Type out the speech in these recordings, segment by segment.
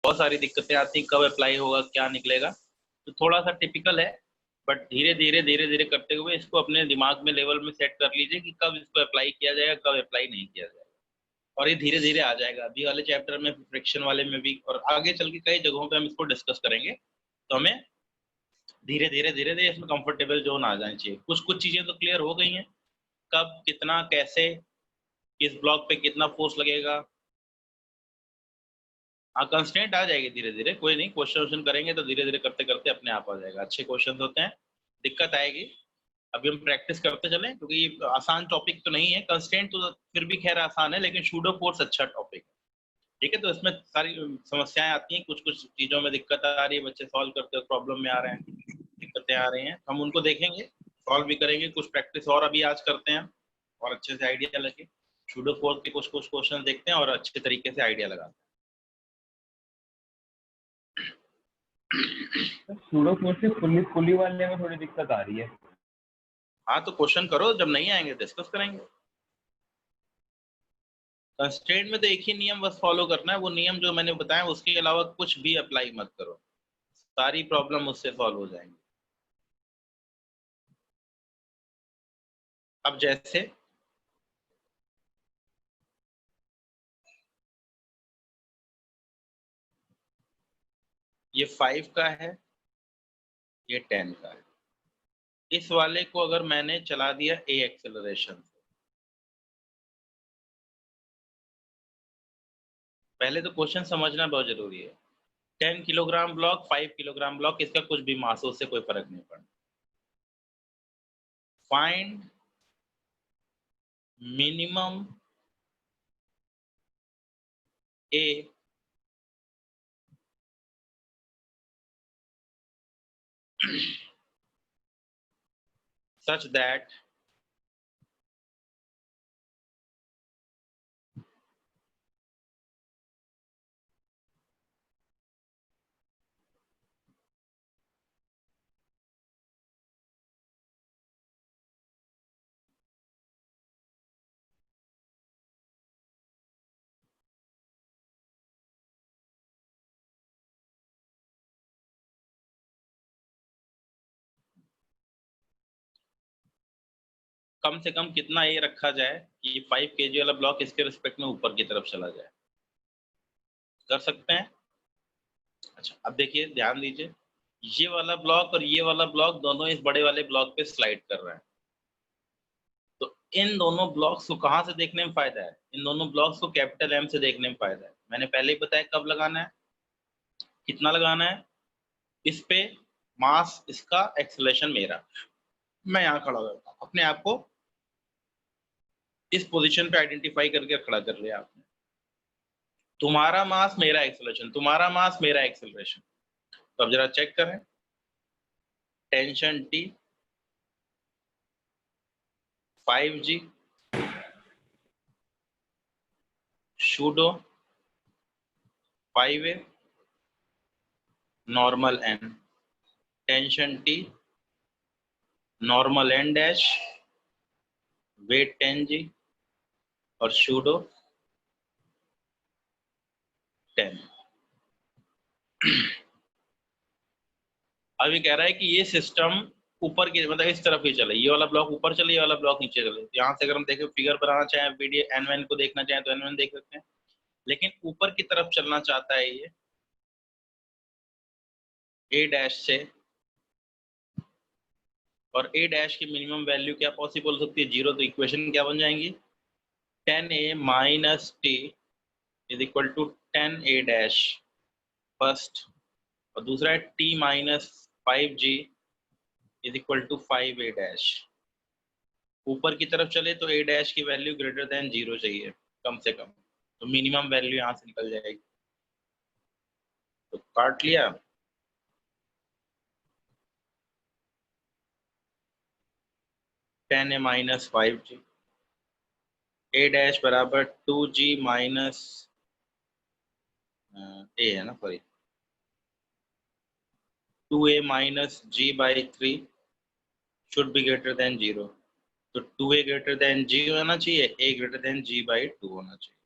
बहुत सारी दिक्कतें आती हैं, कब अप्लाई होगा, क्या निकलेगा। तो थोड़ा सा टिपिकल है, बट धीरे धीरे करते हुए इसको अपने दिमाग में लेवल में सेट कर लीजिए कि कब इसको अप्लाई किया जाएगा, कब अप्लाई नहीं किया जाएगा, और ये धीरे धीरे आ जाएगा। अभी वाले चैप्टर में, फ्रिक्शन वाले में भी, और आगे चल के कई जगहों पे हम इसको डिस्कस करेंगे। तो हमें धीरे धीरे इसमें कंफर्टेबल जोन आ जानी चाहिए। कुछ कुछ चीजें तो क्लियर हो गई हैं, कब कितना कैसे किस ब्लॉक पे कितना फोर्स लगेगा। हाँ, कंस्टेंट आ जाएगी धीरे धीरे, कोई नहीं, क्वेश्चन करेंगे तो धीरे धीरे करते करते अपने आप आ जाएगा। अच्छे क्वेश्चन होते हैं, दिक्कत आएगी, अभी हम प्रैक्टिस करते चलें, क्योंकि ये आसान टॉपिक तो नहीं है। कंस्टेंट तो फिर भी खैर आसान है, लेकिन सूडो फोर्स अच्छा टॉपिक है। ठीक है, तो इसमें सारी समस्याएं आती हैं, कुछ कुछ चीजों में दिक्कत आ रही है, बच्चे सॉल्व करते हुए प्रॉब्लम में आ रहे हैं, दिक्कतें आ रही हैं, हम उनको देखेंगे, सॉल्व भी करेंगे। कुछ प्रैक्टिस और अभी आज करते हैं और अच्छे से आइडिया लगे। सूडो फोर्स के कुछ कुछ क्वेश्चन देखते हैं और अच्छे तरीके से आइडिया लगाते तो सूडो फोर्स से पुली वाले में थोड़ी दिक्कत आ रही है। हाँ, तो क्वेश्चन करो, जब नहीं आएंगे डिस्कस करेंगे। कंस्ट्रेंट में तो एक ही नियम बस फॉलो करना है, वो नियम जो मैंने बताया, उसके अलावा कुछ भी अप्लाई मत करो, सारी प्रॉब्लम उससे सॉल्व हो जाएंगी। अब जैसे ये 5 का है, ये 10 का है, इस वाले को अगर मैंने चला दिया ए एक्सेलरेशन, पहले तो क्वेश्चन समझना बहुत जरूरी है। 10 किलोग्राम ब्लॉक, 5 किलोग्राम ब्लॉक, इसका कुछ भी मास हो, उससे कोई फर्क नहीं पड़ता। Find minimum A such that कम से कम कितना ए रखा जाए कि 5 kg वाला ब्लॉक इसके रिस्पेक्ट में ऊपर की तरफ चला जाए। कर सकते हैं। अच्छा, अब देखिए, ध्यान दीजिए, ये वाला ब्लॉक और ये वाला ब्लॉक दोनों इस बड़े वाले ब्लॉक पे स्लाइड कर रहे हैं। तो इन दोनों ब्लॉक्स को कहां से देखने में फायदा है? इन दोनों ब्लॉक्स को कैपिटल एम से देखने में फायदा है। मैंने पहले ही बताया कब लगाना है, कितना लगाना है। इस पे मास इसका, एक्सेलरेशन मेरा। मैं यहाँ खड़ा करता हूँ, अपने आप को इस पोजीशन पे आइडेंटिफाई करके खड़ा कर लिया आपने। तुम्हारा मास मेरा एक्सेलरेशन, तुम्हारा मास मेरा एक्सेलरेशन। तो अब जरा चेक करें, tension T 5G, pseudo 5A, normal N, tension T normal N dash, weight 10G और सूडो 10। अभी कह रहा है कि ये सिस्टम ऊपर की, मतलब इस तरफ ही चले, ये वाला ब्लॉक ऊपर चले, ये वाला ब्लॉक नीचे चले। यहाँ से अगर हम देखें, फिगर बनाना चाहें, वीडियो एन को देखना चाहें तो एन देख सकते हैं, लेकिन ऊपर की तरफ चलना चाहता है ये ए डैश से, और ए डैश की मिनिमम वैल्यू क्या पॉसिबल हो सकती है? 0। तो इक्वेशन क्या बन जाएंगी? 10A minus T is equal to 10A dash first, और दूसरा है T minus 5G is equal to 5A dash. ऊपर की तरफ चले तो ए डैश की वैल्यू ग्रेटर देन 0 चाहिए कम से कम, तो मिनिमम वैल्यू यहाँ से निकल जाएगी। तो काट लिया, टेन ए माइनस 5G, ए डैश बराबर 2G माइनस ए है ना, sorry, 2A minus G by 3 should be greater than 0। तो 2A ग्रेटर देन G होना चाहिए, A greater than G by 2 होना चाहिए।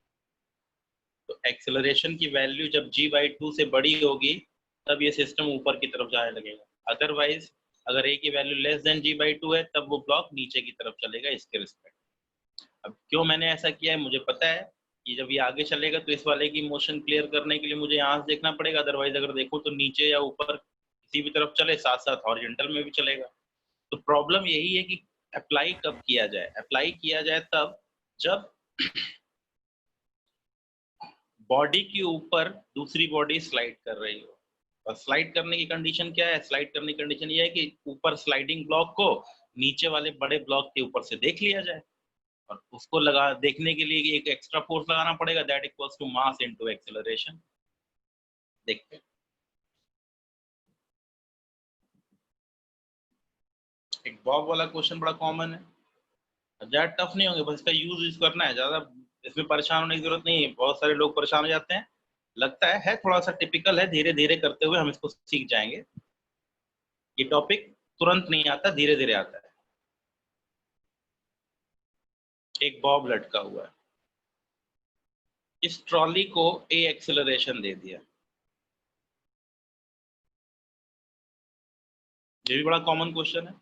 तो एक्सेलरेशन की वैल्यू जब g/2 से बड़ी होगी तब ये सिस्टम ऊपर की तरफ जाने लगेगा, अदरवाइज अगर a की वैल्यू लेस देन g/2 है तब वो ब्लॉक नीचे की तरफ चलेगा इसके रिस्पेक्ट। अब क्यों मैंने ऐसा किया है मुझे पता है कि जब ये आगे चलेगा तो इस वाले की मोशन क्लियर करने के लिए मुझे यहाँ से देखना पड़ेगा, अदरवाइज अगर देखो तो नीचे या ऊपर किसी भी तरफ चले, साथ साथ हॉरिजॉन्टल में भी चलेगा। तो प्रॉब्लम यही है कि अप्लाई कब किया जाए। अप्लाई किया जाए तब जब बॉडी के ऊपर दूसरी बॉडी स्लाइड कर रही हो। और स्लाइड करने की कंडीशन क्या है? स्लाइड करने की कंडीशन ये है कि ऊपर स्लाइडिंग ब्लॉक को नीचे वाले बड़े ब्लॉक के ऊपर से देख लिया जाए, और उसको लगा देखने के लिए एक एक्स्ट्रा फोर्स लगाना पड़ेगा, that equals to mass into acceleration. देखते हैं। एक बॉब वाला क्वेश्चन बड़ा कॉमन है, ज्यादा टफ नहीं होंगे, बस इसका यूज करना है, ज्यादा इसमें परेशान होने की जरूरत नहीं है। बहुत सारे लोग परेशान हो जाते हैं, लगता है थोड़ा सा टिपिकल है, धीरे धीरे करते हुए हम इसको सीख जाएंगे। ये टॉपिक तुरंत नहीं आता, धीरे धीरे आता है। एक बॉब लटका हुआ है, इस ट्रॉली को ए एक्सेलरेशन दे दिया। ये भी बड़ा कॉमन क्वेश्चन है।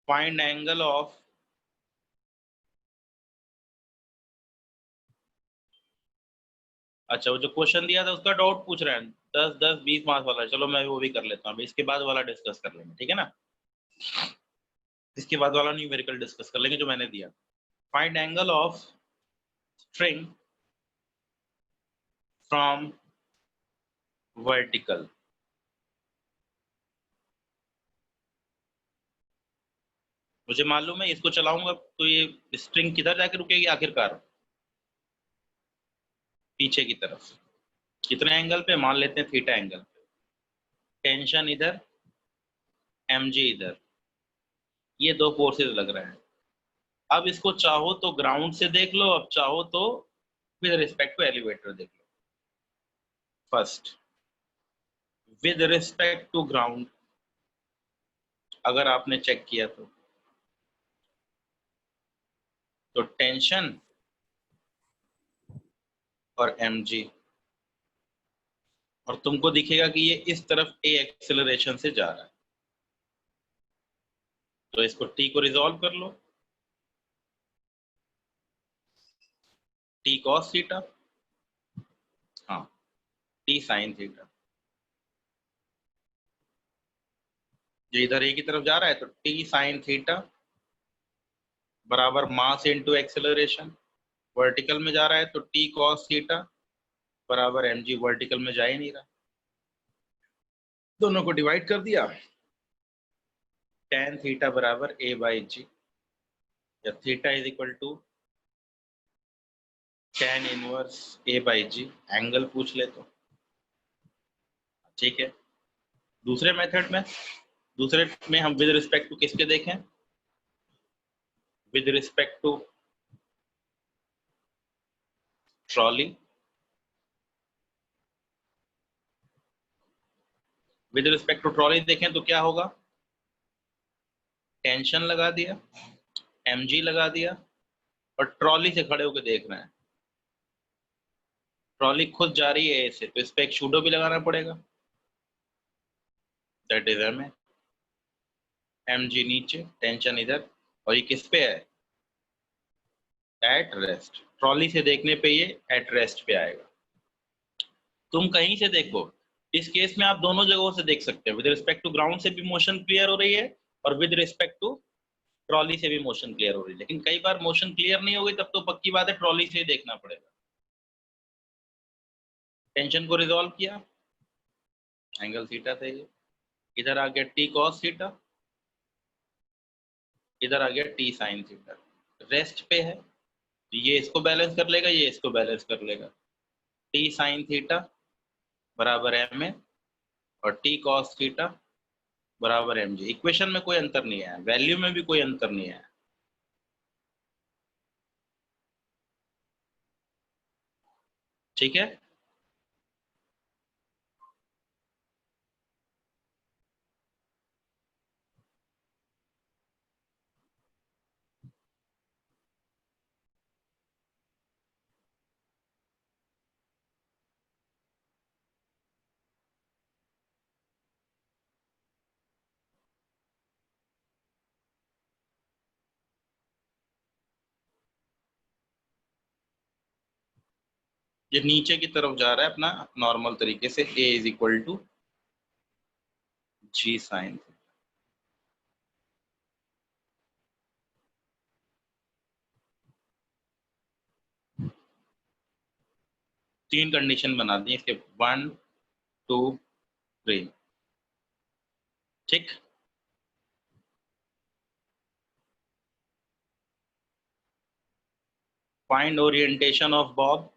फाइंड एंगल ऑफ अच्छा, वो जो क्वेश्चन दिया था उसका डाउट पूछ रहे हैं, 10 10 20 मार्क्स वाला। चलो मैं वो भी कर लेता हूँ, इसके बाद वाला डिस्कस कर लेंगे, ठीक है ना? इसके बाद वाला न्यूमेरिकल डिस्कस कर लेंगे जो मैंने दिया। Find angle of string from vertical. मुझे मालूम है इसको चलाऊंगा तो ये स्ट्रिंग किधर जाके रुकेगी आखिरकार? पीछे की तरफ। कितने एंगल पे? मान लेते हैं थीटा एंगल पे। टेंशन इधर, mg इधर, ये दो फोर्सेस लग रहे हैं। अब इसको चाहो तो ग्राउंड से देख लो, अब चाहो तो विद रिस्पेक्ट टू एलिवेटर देख लो। First, with respect to ground अगर आपने चेक किया तो टेंशन और mg, और तुमको दिखेगा कि ये इस तरफ a एक्सेलरेशन से जा रहा है, तो इसको t को रिजॉल्व कर लो। t cos थीटा, हाँ, t sin थीटा। जो इधर a की तरफ जा रहा है तो t sin थीटा बराबर मास इनटू एक्सेलरेशन। वर्टिकल में जा रहा है तो t cos थीटा बराबर mg। वर्टिकल में जा ही नहीं रहा, दोनों को डिवाइड कर दिया। tan थीटा बराबर a बाई जी, या theta is equal to tan inverse a by g. Angle पूछ ले तो ठीक है। दूसरे मेथड में, दूसरे में हम विद रिस्पेक्ट टू किसके देखें? With respect to trolley. With respect to trolley देखें तो क्या होगा? टेंशन लगा दिया, mg लगा दिया, और ट्रॉली से खड़े होकर देख रहे हैं। ट्रॉली खुद जा रही है ऐसे, तो इस पे एक शूडो भी लगाना पड़ेगा, दैट इज mg नीचे, टेंशन इधर, और ये किस पे है? At rest. ट्रॉली से देखने पे ये एट रेस्ट पे आएगा। तुम कहीं से देखो, इस केस में आप दोनों जगहों से देख सकते हो। विद रिस्पेक्ट टू ग्राउंड से भी मोशन क्लियर हो रही है, और विद रिस्पेक्ट टू ट्रॉली से भी मोशन क्लियर हो रही है। लेकिन कई बार मोशन क्लियर नहीं होगी, तब तो पक्की बात है ट्रॉली से ही देखना पड़ेगा। टेंशन को रिजॉल्व किया, एंगल थीटा था ये, इधर आ गया टी कॉस थीटा, इधर आ गया टी साइन थीटा। रेस्ट पे है, ये इसको बैलेंस कर लेगा, ये इसको बैलेंस कर लेगा। टी साइन थीटा बराबर एम ए, और टी कॉस थीटा बराबर एम जी। इक्वेशन में कोई अंतर नहीं है, वैल्यू में भी कोई अंतर नहीं है। ठीक है। ये नीचे की तरफ जा रहा है अपना नॉर्मल तरीके से, a is equal to g sine. तीन कंडीशन बना दी इसके, 1 2 3, ठीक। Find orientation of bob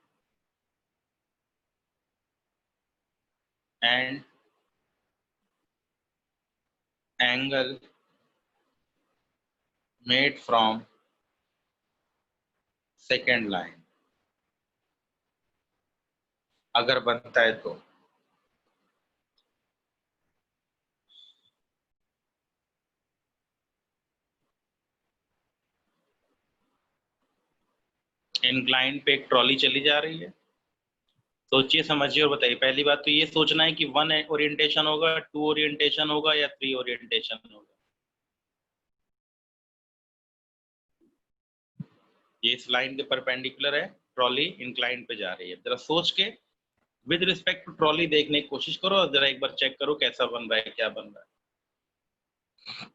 and angle made from second line, अगर बनता है तो। इंक्लाइन पे एक ट्रॉली चली जा रही है, सोचिए समझिए और बताइए। पहली बात तो ये सोचना है कि 1 ओरिएंटेशन होगा, 2 ओरिएंटेशन होगा या 3 ओरिएंटेशन होगा। ये इस लाइन के परपेंडिकुलर है, ट्रॉली इंक्लाइन पे जा रही है। जरा सोच के विद रिस्पेक्ट टू ट्रॉली देखने की कोशिश करो और जरा एक बार चेक करो कैसा बन रहा है, क्या बन रहा है।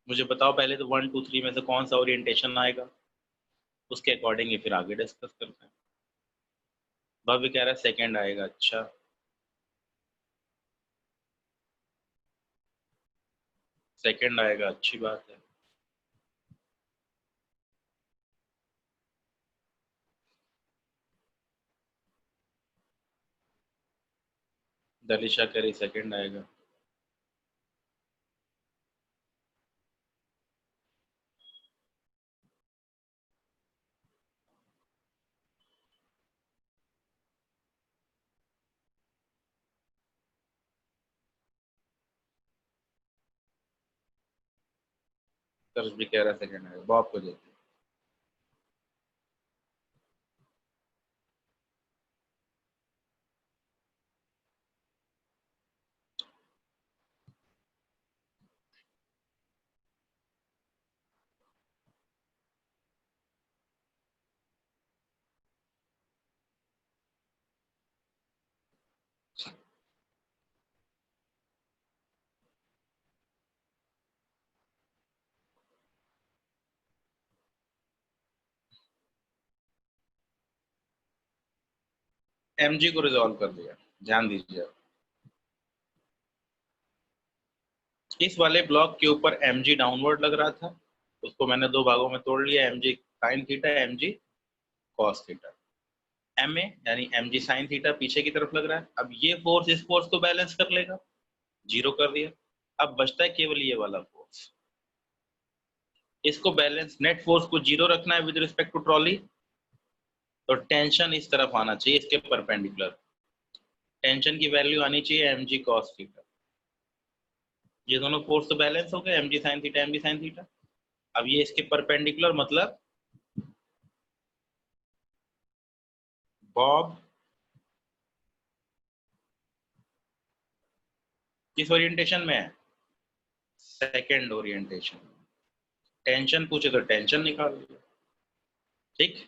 मुझे बताओ पहले तो 1 2 3 में से कौन सा ओरिएंटेशन आएगा, उसके अकॉर्डिंग ही फिर आगे डिस्कस करते हैं। भव्य कह रहा है सेकंड आएगा, अच्छा सेकंड आएगा, अच्छी बात है। दलिशा कह रही सेकंड आएगा। कर्ज भी कह रहा है सेकंड आएगा, बॉब को देते हैं। mg को रिजॉल्व कर दिया, ध्यान दीजिए। इस वाले ब्लॉक के ऊपर mg डाउनवर्ड लग रहा था, उसको मैंने दो भागों में तोड़ लिया, mg sine theta, mg cos theta. ma यानी mg साइन थीटा पीछे की तरफ लग रहा है। अब ये फोर्स इस फोर्स को बैलेंस कर लेगा, जीरो कर दिया। अब बचता है केवल ये वाला फोर्स, इसको बैलेंस, नेट फोर्स को जीरो रखना है विद रिस्पेक्ट टू ट्रॉली, तो टेंशन इस तरफ आना चाहिए इसके परपेंडिकुलर। टेंशन की वैल्यू आनी चाहिए mg cos थीटा। ये दोनों फोर्स तो बैलेंस हो गए, mg sin theta, mg sin theta. अब ये इसके परपेंडिकुलर, मतलब बॉब किस ओरिएंटेशन में है, सेकंड ओरिएंटेशन। टेंशन पूछे तो टेंशन निकाल लिया, ठीक।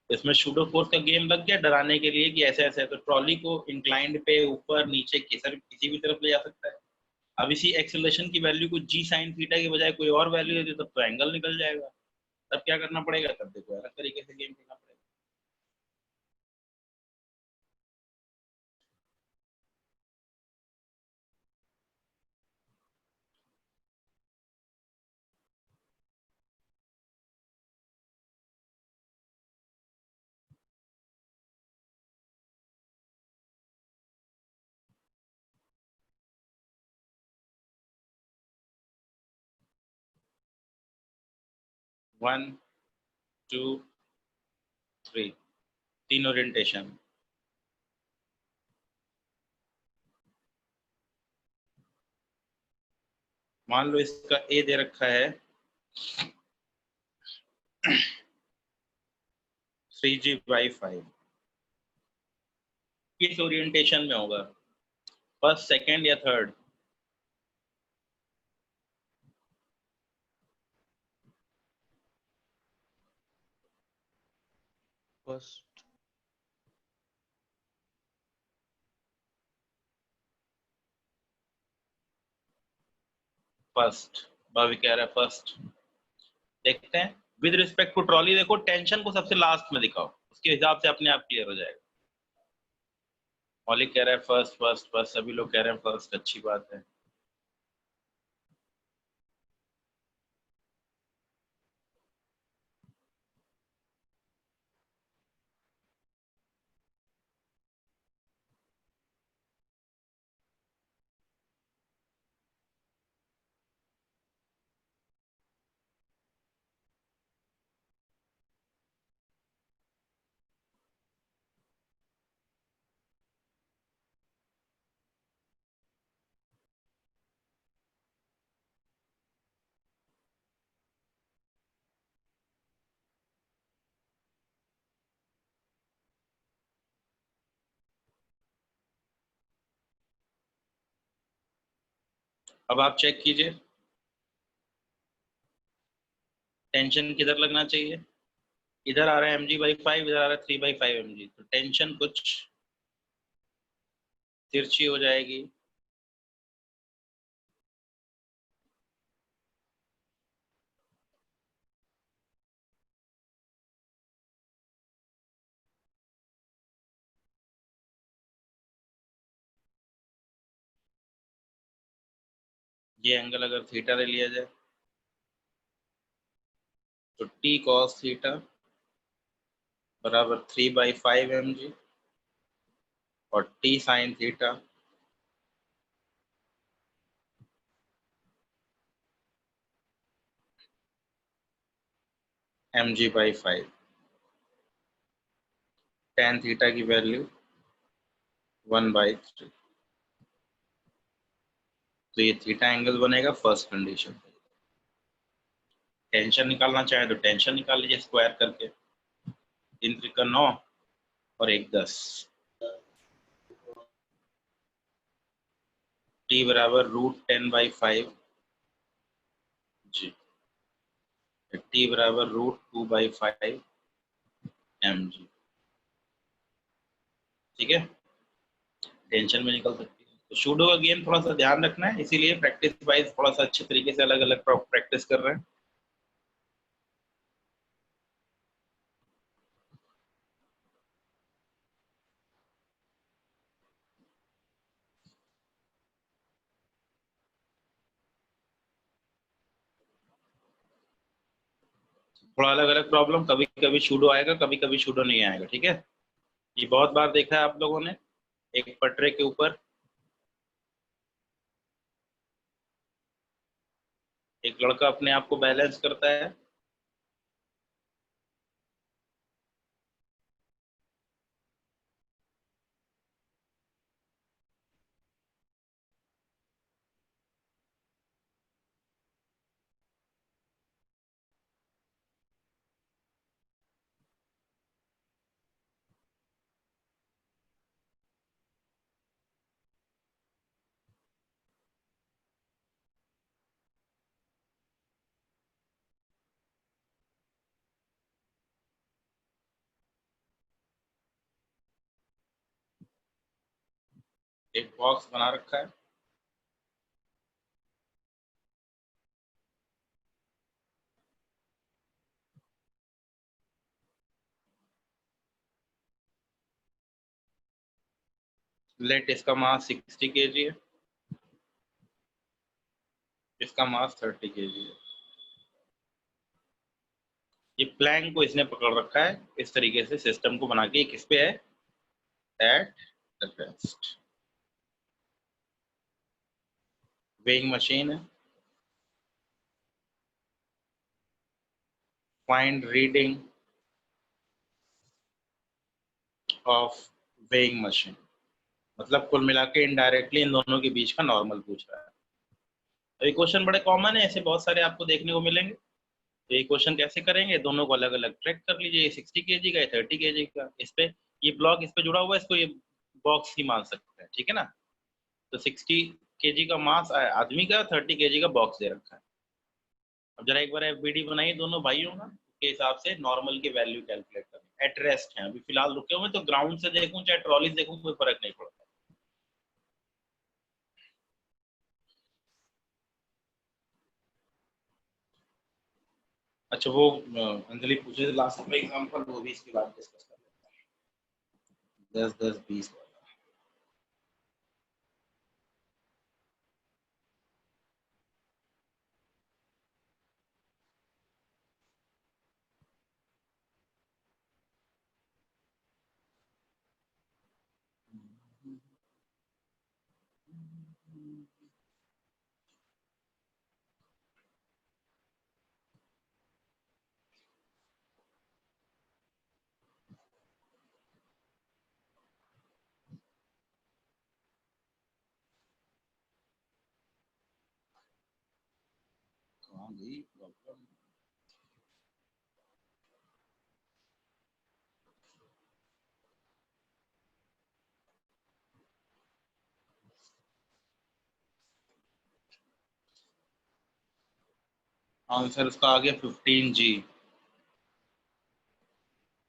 इसमें शूडो फोर्स का गेम लग गया डराने के लिए कि ऐसे ऐसे है, तो ट्रॉली को इंक्लाइंड पे ऊपर नीचे किसी भी तरफ ले जा सकता है। अब इसी एक्सेलरेशन की वैल्यू को जी साइन थीटा की बजाय कोई और वैल्यू दे दी तब तो एंगल निकल जाएगा। तब क्या करना पड़ेगा, तब देखो अलग तरीके से गेम खेलना पड़ेगा। 1 2 3, तीन ओरिएंटेशन। मान लो इसका ए दे रखा है 3g/5, किस ओरिएंटेशन में होगा, फर्स्ट सेकंड या थर्ड। फर्स्ट। फर्स्ट, भाभी कह रहा है फर्स्ट। देखते हैं विद रिस्पेक्ट टू ट्रॉली, देखो टेंशन को सबसे लास्ट में दिखाओ, उसके हिसाब से अपने आप क्लियर हो जाएगा। मौलिक कह रहा है फर्स्ट फर्स्ट फर्स्ट, सभी लोग कह रहे हैं फर्स्ट, अच्छी बात है। अब आप चेक कीजिए टेंशन किधर लगना चाहिए। इधर आ रहा है mg/5, इधर आ रहा है 3/5 mg, तो टेंशन कुछ तिरछी हो जाएगी। ये एंगल अगर थीटा ले लिया जाए तो t cos थीटा बराबर 3/5 mg और t sin theta mg/5। tan theta की वैल्यू 1/3। तो ये थीटा एंगल बनेगा फर्स्ट कंडीशन। टेंशन निकालना चाहे तो टेंशन निकाल लीजिए स्क्वायर करके, 3 त्रिका 9 और 1 10। t बराबर √10/5 जी, t बराबर √2/5 mg। ठीक है, टेंशन में निकल सकती है। तो शूडो का गेम थोड़ा सा ध्यान रखना है, इसीलिए प्रैक्टिस वाइज थोड़ा सा अच्छे तरीके से अलग अलग प्रैक्टिस कर रहे हैं। थोड़ा अलग अलग प्रॉब्लम, कभी कभी शूडो आएगा, कभी कभी शूडो नहीं आएगा। ठीक है, ये बहुत बार देखा है आप लोगों ने। एक पटरे के ऊपर एक लड़का अपने आप को बैलेंस करता है, एक बॉक्स बना रखा है, लेट इसका मास 60 kg है, इसका मास 30 kg है। ये प्लैंक को इसने पकड़ रखा है इस तरीके से, सिस्टम को बना के किस पे है, at the rest. Weighing machine है, find reading of weighing machine, मतलब कुल मिला के इनडायरेक्टली इन दोनों के बीच का नॉर्मल पूछ रहा है। तो ये क्वेश्चन बड़े कॉमन है, ऐसे बहुत सारे आपको देखने को मिलेंगे। तो ये क्वेश्चन कैसे करेंगे, दोनों को अलग अलग ट्रैक कर लीजिए, ये 60 kg का है, 30 kg का, इस पे ये ब्लॉक इस पे जुड़ा हुआ है, इसको ये बॉक्स ही मान सकते हैं। ठीक है ना, तो 60 kg का मास आदमी का, 30 kg का बॉक्स दे रखा है। अब जरा एक बार एफबीडी बनाइए दोनों भाइयों का, उसके हिसाब से नॉर्मल की वैल्यू कैलकुलेट करें। एट रेस्ट हैं, अभी फिलहाल रुके हुए, तो ग्राउंड से देखूं चाहे ट्रॉली देखूं कोई फर्क नहीं पड़ता। अच्छा, वो अंजलि पूछे लास्ट में एग्जांपल, वो भी इसके बाद डिस्कस कर लेते हैं। 10-10-20 कहाँ गई प्रॉब्लम? आंसर उसका आ गया 15G,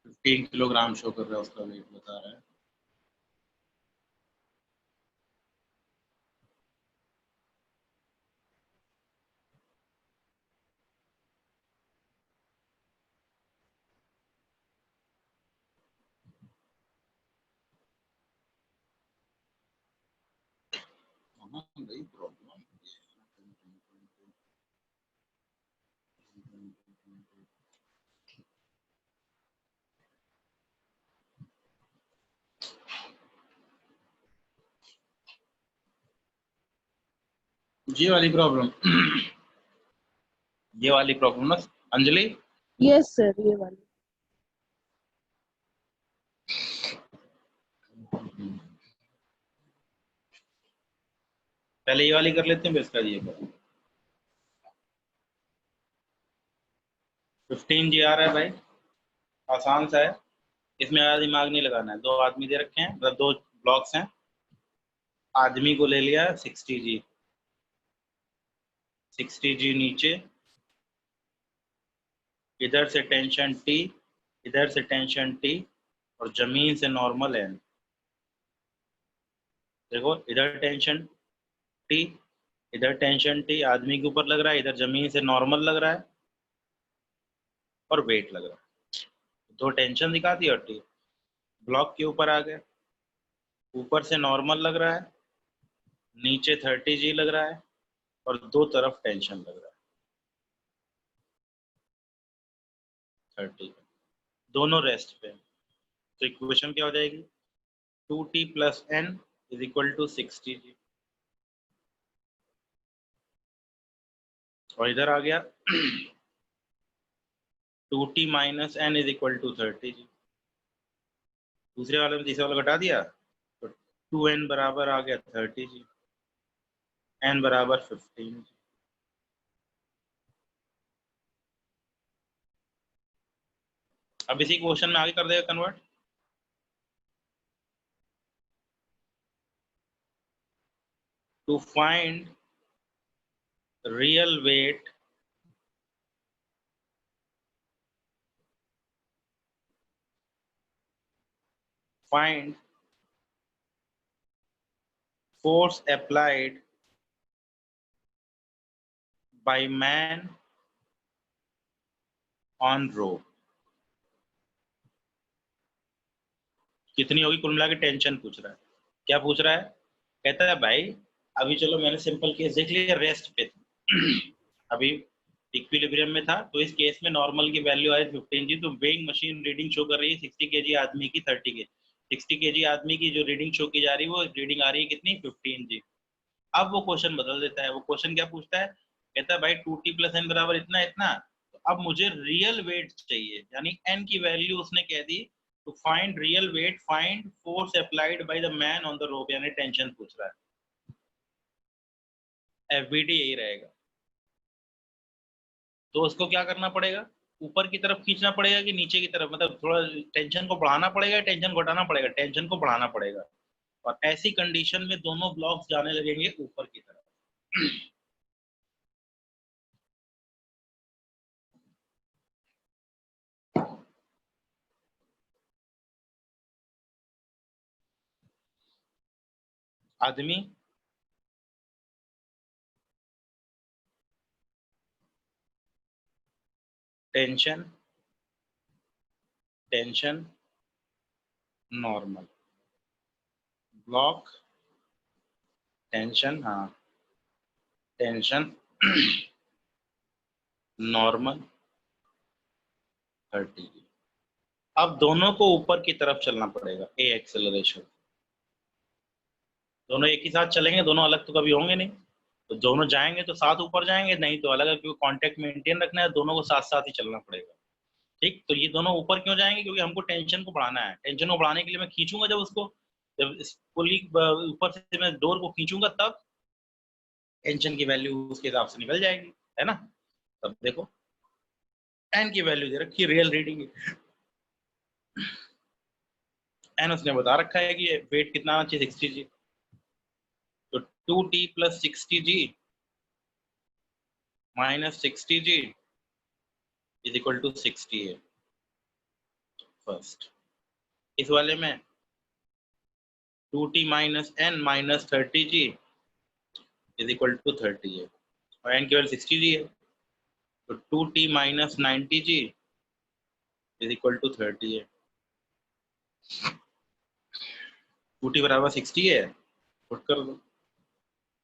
15 किलोग्राम शो कर रहा है, उसका वेट बता रहा है। कहाँ गई प्रॉब्लम? ये वाली प्रॉब्लम ये वाली प्रॉब्लम ना अंजलि? यस सर, ये वाली। पहले ये वाली कर लेते हैं, फिर इसका ये कर। 15G आ रहा है भाई, आसान सा है, इसमें ज़्यादा दिमाग नहीं लगाना है। दो आदमी दे रखे हैं, मतलब दो ब्लॉक्स हैं, आदमी को ले लिया 60G, 60G नीचे, इधर से टेंशन T, इधर से टेंशन T, और जमीन से नॉर्मल है। देखो इधर टेंशन T, इधर टेंशन T, आदमी के ऊपर लग रहा है, इधर जमीन से नॉर्मल लग रहा है और वेट लग रहा है। दो टेंशन दिखा दी और T ब्लॉक के ऊपर आ गए, ऊपर से नॉर्मल लग रहा है, नीचे 30G लग रहा है और दो तरफ टेंशन लग रहा है 30, दोनों रेस्ट पे। तो इक्वेशन क्या हो जाएगी? 2T + N = 60G, और इधर आ गया 2T - N = 30G। दूसरे वाले में तीसरे वाला घटा दिया तो 2N बराबर आ गया 30G, N बराबर 15G। अब इसी क्वेश्चन में आगे कर देगा convert. To find real weight find force applied by man on rope। कितनी होगी कुल मिला के? टेंशन पूछ रहा है। क्या पूछ रहा है? कहता है भाई अभी चलो मैंने सिंपल केस देख लिया, रेस्ट पे अभी इक्विलिब्रियम में था, तो इस केस में नॉर्मल की वैल्यू आई 15G, तो वेइंग मशीन रीडिंग शो कर रही है 60 kg आदमी की 30 के 60 kg आदमी की जो रीडिंग शो की जा रही है वो रीडिंग आ रही है कितनी? 15G। अब वो क्वेश्चन बदल देता है, वो क्वेश्चन क्या पूछता है? कहता है भाई 2T + N बराबर इतना इतना, तो अब मुझे रियल वेट चाहिए, यानी N की वैल्यू उसने कह दी। To find real weight find force applied by the man on the rope, यानी टेंशन पूछ रहा है। FBD यही रहेगा। तो उसको क्या करना पड़ेगा? ऊपर की तरफ खींचना पड़ेगा कि नीचे की तरफ, मतलब थोड़ा टेंशन को बढ़ाना पड़ेगा, टेंशन को घटाना पड़ेगा? टेंशन को बढ़ाना पड़ेगा, और ऐसी कंडीशन में दोनों ब्लॉक्स जाने लगेंगे ऊपर की तरफ। आदमी tension tension normal block tension, हाँ टेंशन नॉर्मल 30। अब दोनों को ऊपर की तरफ चलना पड़ेगा, ए एक्सेलरेशन। दोनों एक ही साथ चलेंगे, दोनों अलग तो कभी होंगे नहीं, तो दोनों जाएंगे तो साथ ऊपर जाएंगे, नहीं तो अलग अलग, क्योंकि कांटेक्ट मेंटेन रखना है, दोनों को साथ साथ ही चलना पड़ेगा। ठीक, तो ये दोनों ऊपर क्यों जाएंगे, क्योंकि हमको टेंशन को बढ़ाना है। टेंशन को बढ़ाने के लिए मैं खींचूंगा, जब उसको, जब इस पुली ऊपर से मैं डोर को खींचूंगा, तब टेंशन की वैल्यू उसके हिसाब से निकल जाएगी, है ना। तब देखो एन की वैल्यू दे रखी है, रियल रीडिंग एन उसने बता रखा है कि वेट कितना आना चाहिए, 60G। तो 2T + 60G - 60G = 60 है फर्स्ट। इस वाले में 2T - n - 30G = 30 है, और n की वैल्यू 60G है, तो 2T - 90G = 30 है। 2T = 60 है, पुट कर दो,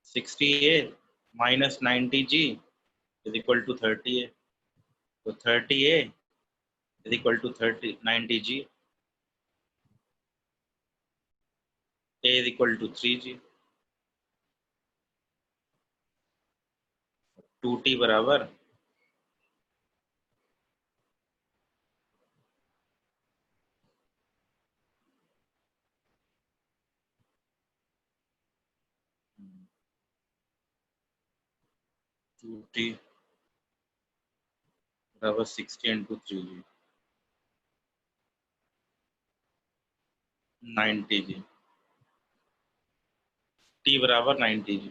60A - 90G = 30 है, तो 30A = 90G, A = 3G। 2T बराबर 60 × 3G 90G, T = 90G।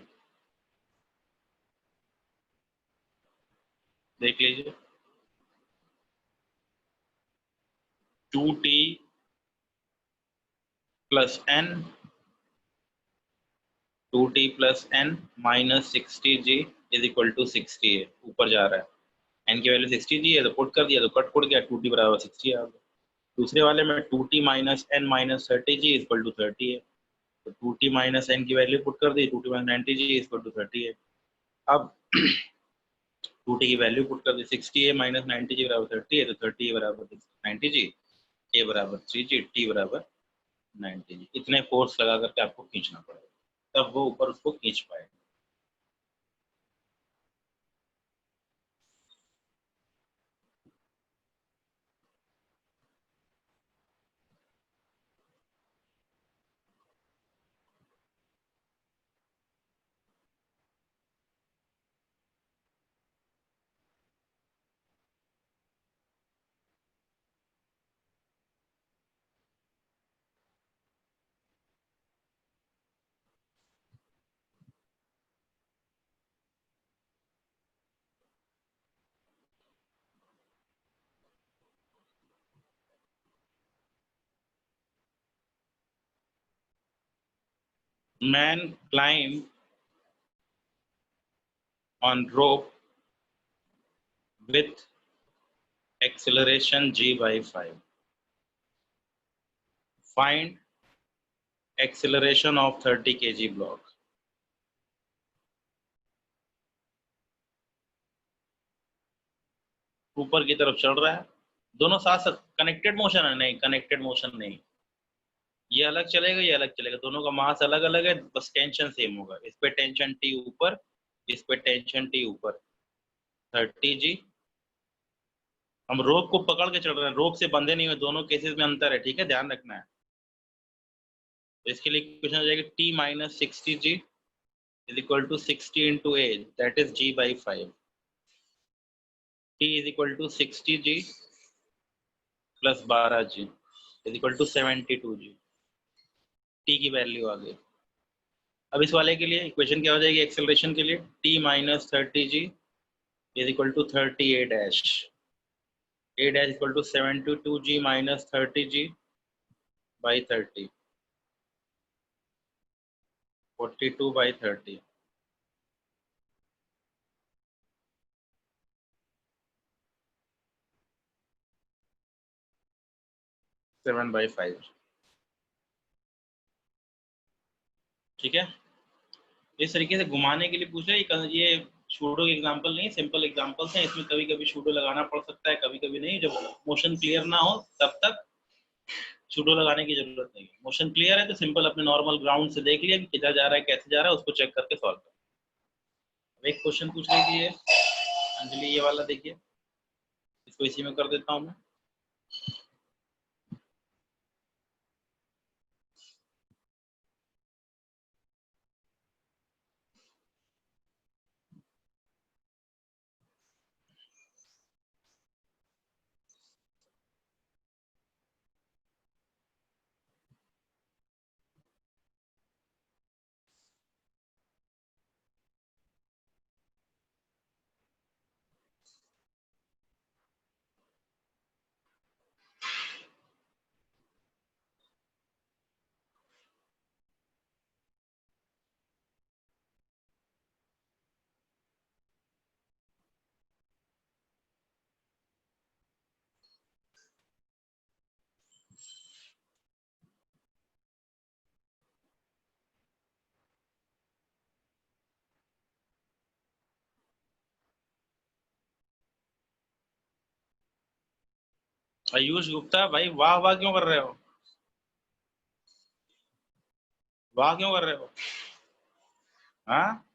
देख लीजिए, 2T + n 2T + n - 60G = 60 है, ऊपर जा रहा है, n की वैल्यू 60G है, तो पुट कर दिया, तो कट पुट गया, 2T = 60 आ गया। दूसरे वाले में 2T - n - 30G = 30 है, तो 2T - n की वैल्यू पुट कर दी, 2T - 90G = 30 है। अब 2T की वैल्यू पुट कर दी, 60A - 90G = 30 है, तो 30 = 90G, A = 3G, T = 90G। इतने फोर्स लगा करके आपको खींचना पड़ेगा, तब वो ऊपर उसको खींच पाएगा। Man climbed on rope with acceleration g/5. Find acceleration of 30 kg block. ऊपर की तरफ चढ़ रहा है, दोनों साथ साथ कनेक्टेड मोशन है, नहीं कनेक्टेड मोशन नहीं, ये अलग चलेगा, ये अलग चलेगा, दोनों का मास अलग अलग है, बस टेंशन सेम होगा। इस पे टेंशन T ऊपर, इस पे टेंशन T ऊपर, 30G। हम रोप को पकड़ के चढ़ रहे हैं, रोप से बंधे नहीं हुए, दोनों केसेस में अंतर है, ठीक है, ध्यान रखना है। तो इसके लिए इक्वेशन हो जाएगी T - 60G = 60 × A, that is G/5। T = 60G + 12G = 72G। T की वैल्यू आ गई। अब इस वाले के लिए इक्वेशन क्या हो जाएगी, एक्सेलरेशन के लिए T - 30G = 30A dash, A dash = 72G - 30G / 30, 42/30 7/5 ठीक है। इस तरीके से घुमाने के लिए पूछ रहे हैं। ये शूडो एग्जांपल नहीं, सिंपल एग्जांपल्स हैं। इसमें कभी कभी शूडो लगाना पड़ सकता है, कभी कभी नहीं। जब मोशन क्लियर ना हो तब तक शूडो लगाने की जरूरत नहीं है। मोशन क्लियर है तो सिंपल अपने नॉर्मल ग्राउंड से देख लिया कि किधर जा रहा है, कैसे जा रहा है, उसको चेक करके सॉल्व कर। एक क्वेश्चन पूछ रही थी अंजलि, ये वाला देखिए, इसको इसी में कर देता हूँ मैं। आयुष गुप्ता भाई, वाह वाह क्यों कर रहे हो? वाह क्यों कर रहे हो? हाँ,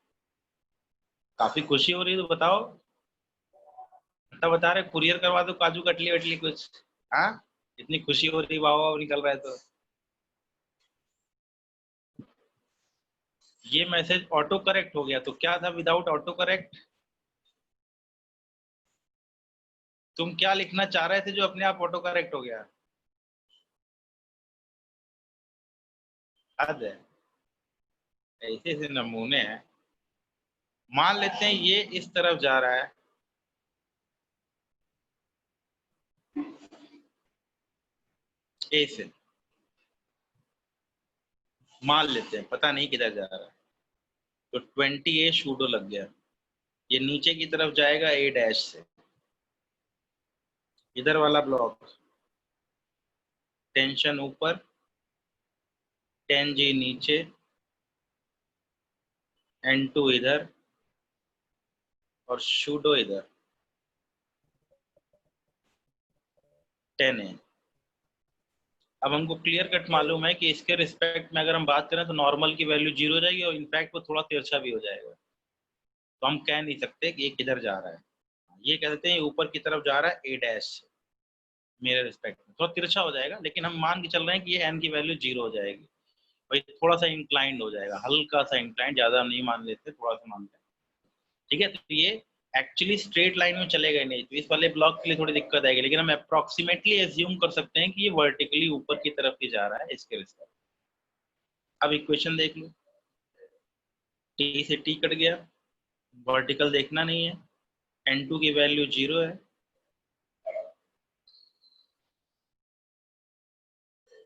काफी खुशी हो रही है तो बताओ। बता रहे कुरियर करवा दो काजू कटली वटली कुछ। हाँ, इतनी खुशी हो रही, वाह वाह निकल रहा है तो। ये मैसेज ऑटो करेक्ट हो गया तो क्या था विदाउट ऑटो करेक्ट? तुम क्या लिखना चाह रहे थे जो अपने आप ऑटो करेक्ट हो गया? हद है, ऐसे ऐसे नमूने हैं। मान लेते हैं ये इस तरफ जा रहा है, ए से मान लेते हैं, पता नहीं किधर जा रहा है, तो 20A शूडो लग गया। ये नीचे की तरफ जाएगा A डैश से, इधर वाला ब्लॉक टेंशन ऊपर, 10G नीचे, N2 इधर और शूडो इधर 10A। अब हमको क्लियर कट मालूम है कि इसके रिस्पेक्ट में अगर हम बात करें तो नॉर्मल की वैल्यू 0 हो जाएगी और इनफैक्ट वो थोड़ा तिरछा भी हो जाएगा। तो हम कह नहीं सकते कि ये किधर जा रहा है। ये कह देते हैं ऊपर की तरफ जा रहा है A डैश से, मेरे रिस्पेक्ट में थोड़ा तिरछा हो जाएगा, लेकिन हम मान के चल रहे हैं कि ये n की वैल्यू 0 हो जाएगी। भाई थोड़ा सा इंक्लाइंड हो जाएगा, हल्का सा इंक्लाइंड, ज्यादा नहीं मान लेते, थोड़ा सा मानते हैं। ठीक है, तो ये एक्चुअली स्ट्रेट लाइन में चलेगा नहीं, तो इस वाले ब्लॉक के लिए थोड़ी दिक्कत आएगी, लेकिन हम अप्रोक्सीमेटली एज्यूम कर सकते हैं कि ये वर्टिकली ऊपर की तरफ ही जा रहा है इसके रिस्पेक्ट। अब इक्वेशन देख लो, टी से टी कट गया, वर्टिकल देखना नहीं है, n2 की वैल्यू 0 है,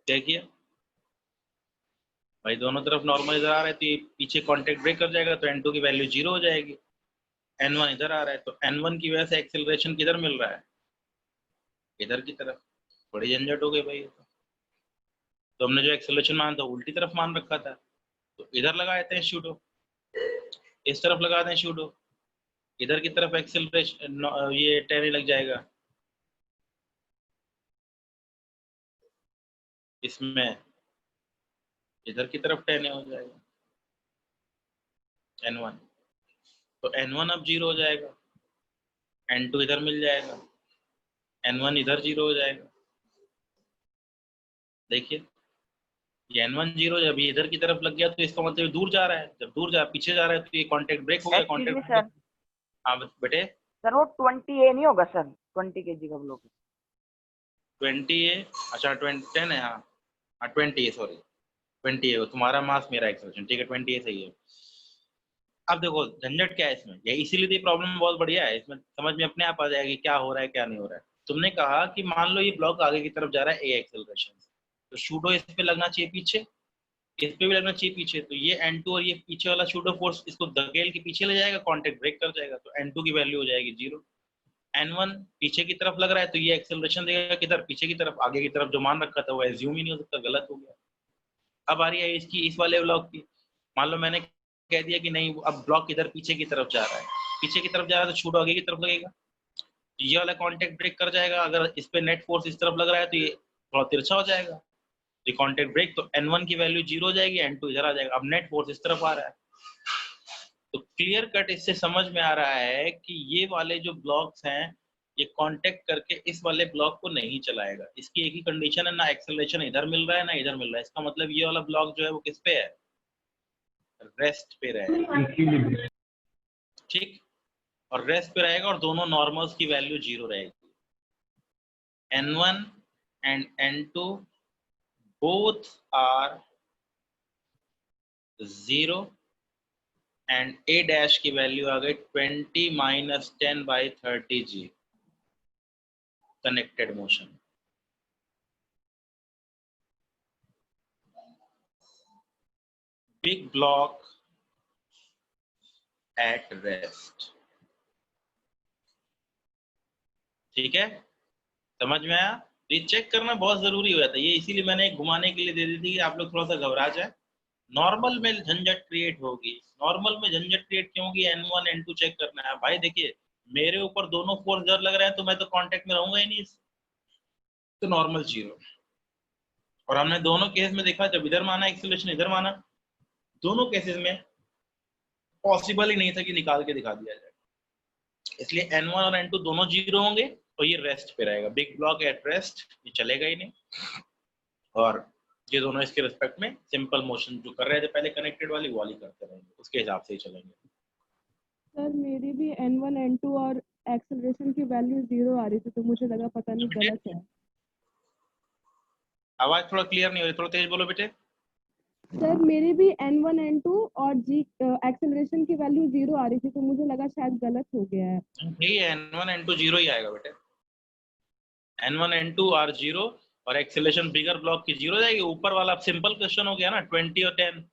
देखिए भाई दोनों तरफ नॉर्मल इधर आ रहा है तो ये पीछे कांटेक्ट ब्रेक कर जाएगा, तो n2 की वैल्यू 0 हो जाएगी। n1 इधर आ रहा है तो n1 की वजह से एक्सेलरेशन किधर मिल रहा है? इधर की तरफ। बड़ी झंझट हो गई भाई। तो हमने जो एक्सेलरेशन माना था उल्टी तरफ मान रखा था, तो इधर लगा देते हैं शूडो, इस तरफ लगा दें शूडो, इधर की तरफ एक्सेलरेशन ये 10 लग जाएगा, इसमें इधर की तरफ 10 हो जाएगा n1, तो n1 अब 0 हो जाएगा, n2 इधर मिल जाएगा, n1 इधर 0 हो जाएगा। देखिए ये n1 0 जब ये इधर की तरफ लग गया तो इसका मतलब दूर जा रहा है, जब दूर जा पीछे जा रहा है तो ये कांटेक्ट ब्रेक हो गया। एक्चुअली कांटेक्ट, सर, हाँ बेटे, सर वो 20A नहीं होगा सर, 20 kg का ब्लॉक है। 20A, अच्छा 10 है, हाँ हाँ 20A, सॉरी 20A, तुम्हारा मास मेरा एक्सेलरेशन, ठीक है 20A सही है। अब देखो झंझट क्या है इसमें, ये इसीलिए तो ये प्रॉब्लम बहुत बढ़िया है, इसमें समझ में अपने आप आ जाएगी क्या हो रहा है क्या नहीं हो रहा है। तुमने कहा कि मान लो ये ब्लॉक आगे की तरफ जा रहा है A एक्सेलरेशन, तो शूडो इस पे लगना चाहिए पीछे, इस पे भी लगना चाहिए पीछे, तो ये N2 और ये पीछे वाला शूडो फोर्स इसको धकेल के पीछे ले जाएगा, कांटेक्ट ब्रेक कर जाएगा, तो N2 की वैल्यू हो जाएगी 0। N1 पीछे की तरफ लग रहा है तो ये एक्सेलरेशन देगा किधर, पीछे की तरफ, आगे की तरफ जो मान रखा था वो एज्यूम ही नहीं हो सकता, गलत हो गया। अब आ रही है इसकी इस वाले ब्लॉक की, मान लो मैंने कह दिया कि नहीं अब ब्लॉक इधर पीछे की तरफ जा रहा है, पीछे की तरफ जा रहा है तो शूडो आगे की तरफ लगेगा, ये वाला कांटेक्ट ब्रेक कर जाएगा। अगर इस पे नेट फोर्स इस तरफ लग रहा है तो ये थोड़ा तिरछा हो जाएगा, तो कांटेक्ट ब्रेक, तो N1 की वैल्यू 0 हो जाएगी, N2 इधर आ जाएगा। अब नेट फोर्स इस तरफ आ रहा है, तो क्लियर कट इससे समझ में आ रहा है कि ये वाले जो ब्लॉक्स हैं ये कांटेक्ट करके इस वाले ब्लॉक को नहीं चलाएगा। इसकी एक ही कंडीशन है, ना एक्सेलरेशन इधर मिल रहा है ना इधर मिल रहा है, इसका मतलब ये वाला ब्लॉक जो है वो किस पे है, रेस्ट पे रहेगा। इक्विलिब्रियम। ठीक, और रेस्ट पे रहेगा और दोनों नॉर्मल्स की वैल्यू 0 रहेगी। N1 and N2 both are 0 and A dash की वैल्यू आ गई 20 minus 10/30 G connected motion। Big block at rest। ठीक है, समझ में आया? ये चेक करना बहुत जरूरी हो जाता है, ये इसीलिए मैंने घुमाने के लिए दे दी थी कि आप लोग थोड़ा सा घबरा जाए। नॉर्मल में झंझट क्रिएट होगी, नॉर्मल में झंझट क्रिएट क्यों होगी, N1 N2 चेक करना है भाई। देखिए मेरे ऊपर दोनों फोर्स जर लग रहे हैं तो मैं तो कांटेक्ट में रहूंगा ही नहीं, तो नॉर्मल 0। और हमने दोनों केस में देखा, जब इधर माना एक्सीलरेशन इधर माना, दोनों केसेस में पॉसिबल ही नहीं था कि निकाल के दिखा दिया जाए, इसलिए N1 और N2 दोनों 0 होंगे और ये रेस्ट पे रहेगा। बिग ब्लॉक एट रेस्ट, ये चलेगा ही नहीं, और ये दोनों इसके रिस्पेक्ट में सिंपल मोशन जो कर रहे थे पहले कनेक्टेड वाली वो वाली करते रहेंगे, उसके हिसाब से ही चलेंगे। सर मेरी भी N1 N2 और एक्सेलरेशन की वैल्यू 0 आ रही थी, तो मुझे लगा पता नहीं बेटे, गलत है। आवाज थोड़ा क्लियर नहीं हो रही, थोड़ा तेज बोलो बेटे। सर मेरी भी N1 N2 और जी एक्सेलरेशन की वैल्यू 0 आ रही थी, तो मुझे लगा शायद गलत हो गया है। नहीं, N1 N2 0 ही आएगा बेटे, N1 N2 आर 0 और एक्सेलरेशन बिगर ब्लॉक की 0 जाएगी। ऊपर वाला अब सिंपल क्वेश्चन हो गया ना, 20 और 10,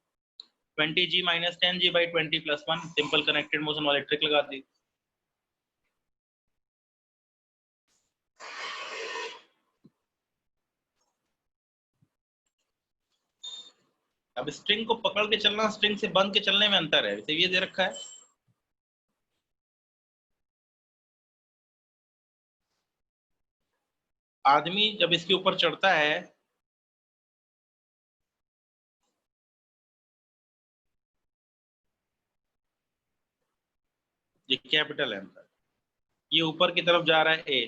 20G minus 10G by 20 plus 1, simple connected motion वाली ट्रिक लगा दी। अब स्ट्रिंग को पकड़ के चलना स्ट्रिंग से बंद के चलने में अंतर है, वैसे ये दे रखा है। आदमी जब इसके ऊपर चढ़ता है ये कैपिटल M का, ये ऊपर की तरफ जा रहा है A,